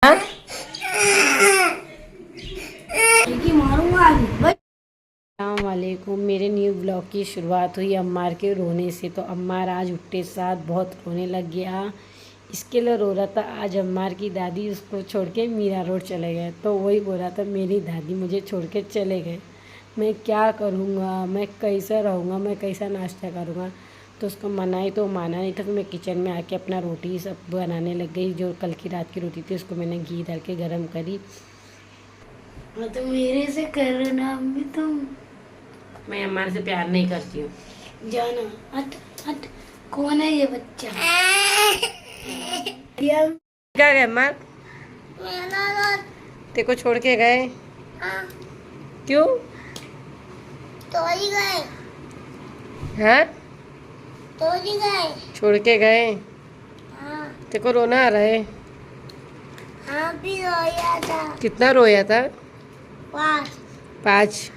अस्सलामुअलैकुम। मेरे new blog की शुरुआत हुई अम्मार के रोने से। तो अम्मार आज उठते साथ बहुत रोने लग गया। इसके लिए रो रहा था। आज अम्मार की दादी उसको छोड़ के मीरा रोड चले गए। तो वही बोल रहा था मेरी दादी मुझे छोड़ के चले गए, मैं क्या करूँगा, मैं कैसा रहूँगा, मैं कैसा नाश्ता करूँगा। तो उसको मनाई तो माना नहीं था। तो मैं किचन में आके अपना रोटी सब बनाने लग गई। जो कल की रात की रोटी थी उसको मैंने घी डाल के गर्म करी। तो मेरे से करना भी तुम। मैं अम्मार से प्यार नहीं करती हूँ। जाना हट हट। कौन है ये बच्चा? क्या गए अम्मार? तेरे को छोड़ के गए? क्यों? तो ही गए। हाँ, तो ही गए। छोड़ के गए। हाँ। तेरे को रोना आ रहा है? हाँ भी रोया था। कितना रोया था? 5।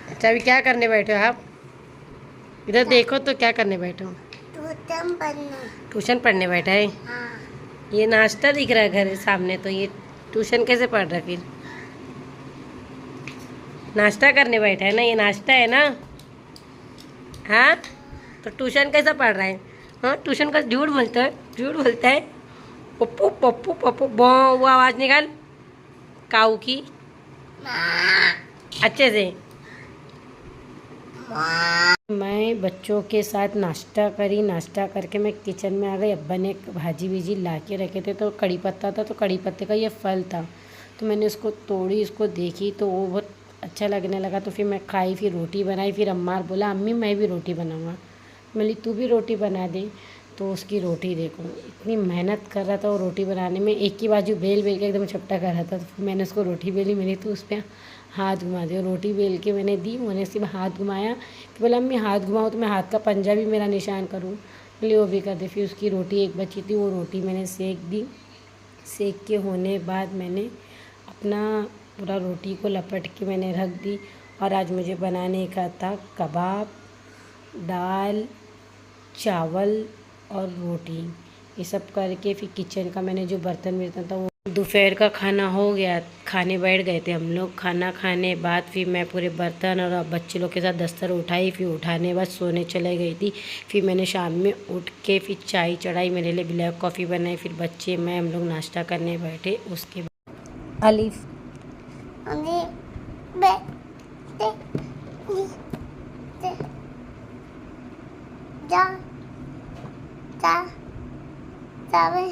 अच्छा, अभी क्या करने बैठे हो आप? इधर देखो तो क्या करने बैठे हो? टूटम पन्ना। ट्यूशन पढ़ने बैठा है? हाँ। ये नाश्ता दिख रहा है घर सामने, तो ये ट्यूशन कैसे पढ़ रहा है फिर? नाश्ता करने बैठा है ना, ये नाश्ता है ना? हाँ, तो ट्यूशन कैसा पढ़ रहा है? हाँ, ट्यूशन का झूठ बोलता है, झूठ बोलता है। पप्पू पप्पू पप्पू बो, वो आवाज़ निकाल काऊ की अच्छे से। मैं बच्चों के साथ नाश्ता करी। नाश्ता करके मैं किचन में आ गई। अब्बा ने भाजी भीजी ला के रखे थे, तो कड़ी पत्ता था, तो कड़ी पत्ते का ये फल था। तो मैंने उसको तोड़ी, उसको देखी तो वो बहुत अच्छा लगने लगा। तो फिर मैं खाई, फिर रोटी बनाई। फिर अम्मार बोला अम्मी मैं भी रोटी बनाऊँगा। बोली तू भी रोटी बना दे। तो उसकी रोटी देखो, इतनी मेहनत कर रहा था वो रोटी बनाने में। एक ही बाजू बेल बेल के एकदम चपटा कर रहा था। तो फिर मैंने उसको रोटी बेली, मेरी तो उस पर हाथ घुमा दिया। रोटी बेल के मैंने दी, मैंने सिर्फ हाथ घुमाया। तो बोला अम्मी हाथ घुमाओ तो मैं हाथ का पंजा भी मेरा निशान करूँ। बोली वो भी कर दे। फिर उसकी रोटी एक बची थी, वो रोटी मैंने सेक दी। सेक के होने बाद मैंने अपना पूरा रोटी को लपट के मैंने रख दी। और आज मुझे बनाने का था कबाब, दाल, चावल और रोटी। ये सब करके फिर किचन का मैंने जो बर्तन वर्तन था वो, दोपहर का खाना हो गया। खाने बैठ गए थे हम लोग। खाना खाने बाद फिर मैं पूरे बर्तन और बच्चे लोग के साथ दस्तर उठाई। फिर उठाने बाद सोने चले गई थी। फिर मैंने शाम में उठ के फिर चाय चढ़ाई, मेरे लिए ब्लैक कॉफ़ी बनाई। फिर बच्चे मैं हम लोग नाश्ता करने बैठे। उसके बाद अलीफ जा जा जावे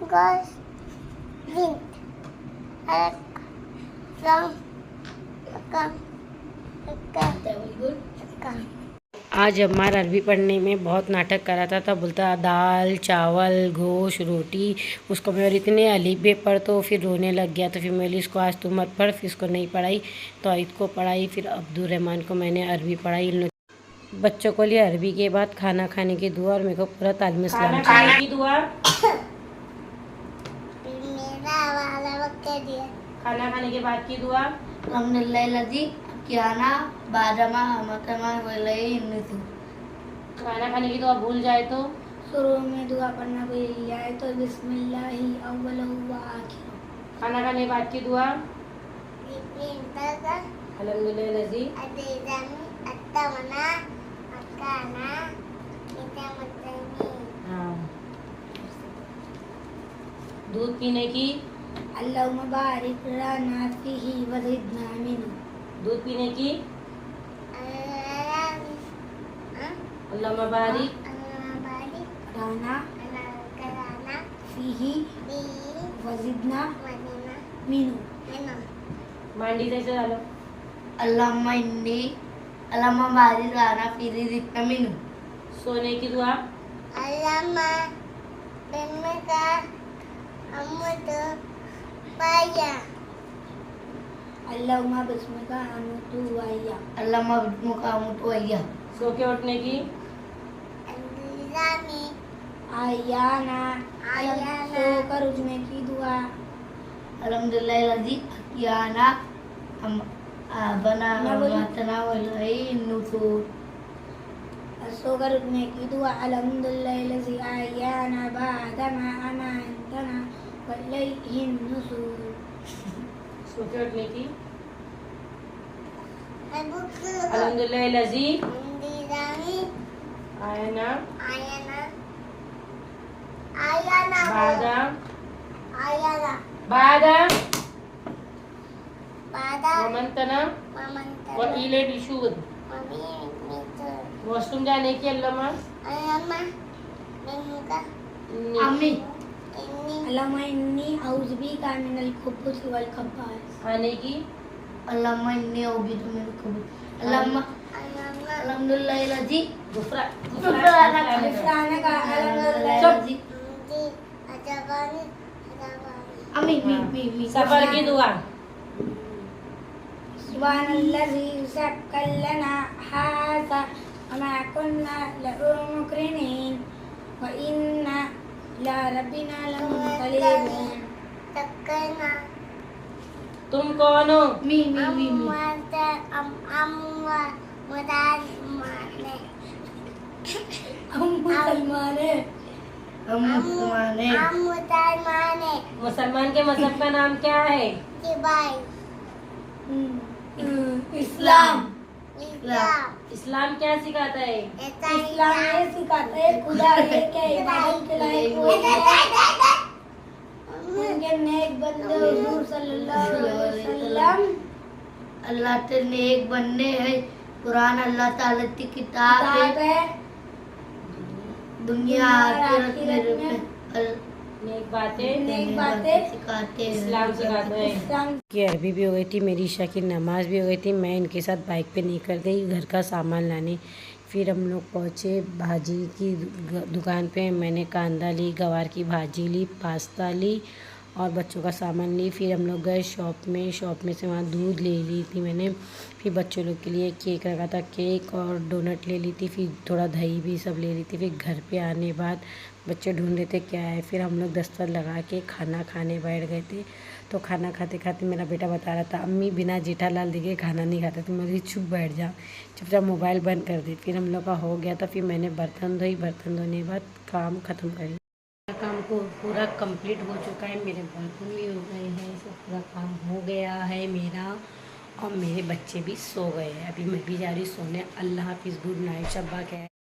गॉस हिंट अलग रंग कम कम। आज हमारा अरबी पढ़ने में बहुत नाटक करा था। बोलता दाल चावल गोश्त रोटी। उसको मैं और इतने अलीबे पढ़, तो फिर रोने लग गया। तो फिर मैं इसको आज तुम मत पढ़। फिर इसको नहीं पढ़ाई, तो आयत को पढ़ाई। फिर अब्दुल रहमान को मैंने अरबी पढ़ाई। इन बच्चों को लिए अरबी के बाद खाना खाने की दुआ, और मेरे को पूरा तालीम इस्लाम की दुआ। मेरा वाला वक्त दिया। खाना खाने के बाद की दुआ। Alhamdulillahilladzi ahyana ba'dama amatana wa ilayhi nusyur। खाना खाने की दुआ भूल जाए तो शुरू में दुआ पढ़ना भूल जाए तो बिस्मिल्लाहि अव्वलहु व आखिरहु। खाना खाने के बाद की दुआ Pintar अल्हम्दुलिल्लाह ada jami atau mana makanan kita macam हाँ। दूध पीने की अल्लाहुम्मा बारिक लना फीही व ज़िदना मिन्हु। दूध पीने की अल्लाहुम्मा बारिक लना kerana फीही di व ज़िदना mana मिन्हु। mana मांडी से डालो। अल्लाहुम्मा इन्नी अल्लाहुम्मा बारिक लना फीही ज़िदना मिन्हु। सोने की दुआ alama benmeka amudu payah अल्लाहुम्मा बिस्मिका अमुतु वहिया। अल्लाहुम्मा बिस्मिका अमुतु वहिया। सो के उठने की alami आयाना आयाना। सोकर उठने की दुआ। अल्हम्दुलिल्लाहिल्लज़ी अहयाना बना मतना व इलैहि नुशूर। सोकर उठने की दुआ। अल्हम्दुलिल्लाहिल्लज़ी अहयाना बअदमा अमातना व इलैहि अलैहिन नुशूर। सो के उठने की Buku. अल्हम्दुलिल्लाह लजी Dirami. आयना Ayana. Ayana. बादा Ayana. बादा Pada. वमंतना Mamantan. व इले डिशूद Mami itu. वॉशरूम जाने की अल्लामा Ayama. Menuka. अम्मी Ini. अल्लामा इन्नी औज़ु बिका मिनल खुबुस वल खबाइस। आने की अल्लामा इन्नी औज़ु बिका मिनल खुबुस। अल्लामा Ayana. अल्हम्दुलिल्लाह लजी गुफरा गुफराना का अल्हम्दुलिल्लाह लजी। Nanti ada bani. Ada bani. अम्मी मी सफर की दुआ सुब्हानल्लज़ी सक्कलना हाज़ा वमा कुन्ना लहु मुक़रिनीन व इन्ना इला रब्बिना लमुनक़लिबून। Tekena. तुम कौन हो मी Amwata. Amwa. Mudan. Mane. हम मुसलमान हैं। हम मुसलमान हैं। Amutan mane. मुसलमान के मजहब का नाम क्या है Kibai. इस्लाम Islam. इस्लाम क्या सिखाता है इस्लाम ये सिखाता है खुदा एक है, इबादत के लायक वो है। उनके नेक बंदे हुजूर सल्लल्लाहु अलैहि वसल्लम अल्लाह के नेक बनने हैं। कुरान अल्लाह ताला की किताब है। दुनिया आखिरत में नेक बातें नेक बातें सिखाते हैं। इस्लाम सिखाता है इस्लाम की अरबी भी हो गई थी, मेरी ईशा की नमाज़ भी हो गई थी। मैं इनके साथ बाइक पे निकल गई घर का सामान लाने। फिर हम लोग पहुँचे भाजी की दुकान पे। मैंने कांदा ली, गवार की भाजी ली, पास्ता ली और बच्चों का सामान ली। फिर हम लोग गए शॉप में से वहाँ दूध ले ली थी मैंने। फिर बच्चों लोग के लिए केक रखा था, केक और डोनट ले ली थी। फिर थोड़ा दही भी सब ले ली थी। फिर घर पे आने बाद बच्चे ढूंढ रहे थे क्या है। फिर हम लोग दस्तर लगा के खाना खाने बैठ गए थे। तो खाना खाते खाते मेरा बेटा बता रहा था अम्मी बिना जेठालाल देखे खाना नहीं खाता। तो मैं चुप बैठ जा, चुपचाप मोबाइल बंद कर दी। फिर हम लोग का हो गया था। फिर मैंने बर्तन धोई, बर्तन धोने के बाद काम ख़त्म करी। काम को पूरा कंप्लीट हो चुका है। मेरे बर्तन भी हो गए हैं, सब पूरा काम हो गया है मेरा। और मेरे बच्चे भी सो गए हैं। अभी मैं भी जा रही सोने। अल्लाह हाफिज़, गुड नाइट, शब्बा खैर।